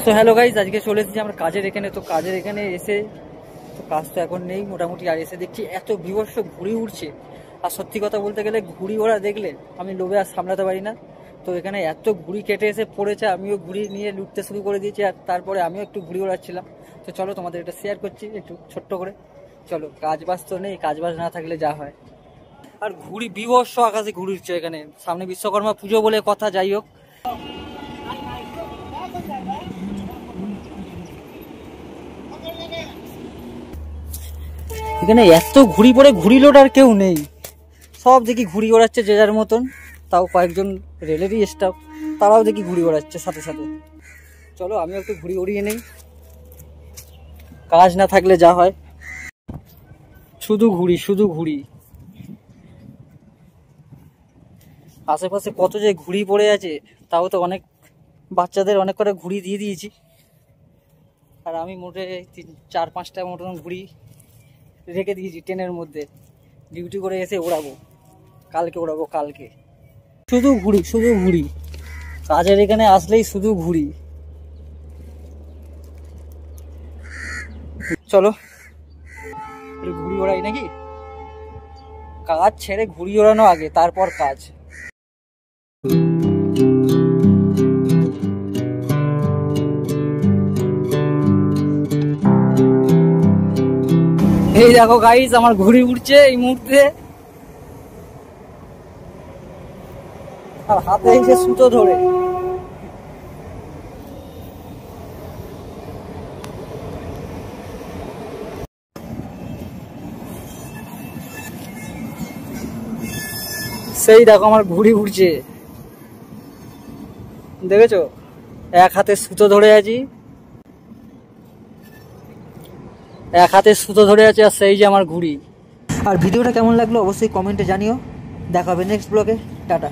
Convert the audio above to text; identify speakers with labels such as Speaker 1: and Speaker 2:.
Speaker 1: So hello guys, আজকে চলে এসেছি আমরা কাজের এখানে। তো কাজের এখানে এসে তো কাজ তো এখন নেই মোটামুটি, আর এসে দেখছি এত বিভৎস ঘুড়ি উড়ছে। আর সত্যি কথা বলতে গেলে ঘুড়ি ওরা দেখলে আমি লোভে আর সামলাতে পারি না। তো এখানে এত ঘুড়ি কেটে এসে পড়েছে, আমিও ঘুড়ি নিয়ে লুটতে শুরু করে দিয়েছি, আর তারপরে আমিও একটু ঘুড়ি ওড়াচ্ছিলাম। তো চলো তোমাদের এটা শেয়ার করছি একটু ছোট্ট করে। চলো, কাজ বাজ তো নেই, কাজ বাজ না থাকলে যা হয়। আর ঘুড়ি বিভৎস আকাশে ঘুড়ি উঠছে এখানে, সামনে বিশ্বকর্মা পুজো বলে কথা, যাই হোক। এখানে এত ঘুড়ি পড়ে, ঘুড়ি লোড আর কেউ নেই, সব দেখি ঘুড়ি ওড়াচ্ছে যে যার মতন। তাও কয়েকজন রেলেরই স্টাফ, তারাও দেখি ঘুড়ি ওড়াচ্ছে সাথে সাথে। চলো আমিও একটু ঘুড়ি উড়িয়ে নেই, কাজ না থাকলে যা হয়। শুধু ঘুড়ি শুধু ঘুড়ি, আশেপাশে কত যে ঘুড়ি পড়ে আছে। তাও তো অনেক বাচ্চাদের অনেক করে ঘুড়ি দিয়ে দিয়েছি, আর আমি মোটে 4-5টা মতন ঘুড়ি রেখে দিয়েছি ট্রেনের মধ্যে। ডিউটি করে এসে ওড়াবো, কালকে ওড়াবো কালকে। শুধু ঘুড়ি শুধু ঘুড়ি, কাজের এখানে আসলেই শুধু ঘুড়ি। চলো একটু ঘুড়ি ওড়াই নাকি, কাজ ছেড়ে ঘুড়ি ওড়ানো আগে, তারপর কাজ। এই দেখো গাইস, আমার ঘুড়ি উড়ছে এই মুহূর্তে, আর হাতে এসে সুতো ধরে। সেই দেখো আমার ঘুড়ি উড়ছে, দেখেছো? এক হাতে সুতো ধরে আছি, এক হাতে সুতো ধরে আছে, আর সেই যে আমার ঘুড়ি। আর ভিডিওটা কেমন লাগলো অবশ্যই কমেন্টে জানিও। দেখা হবে নেক্সট ব্লগে। টাটা।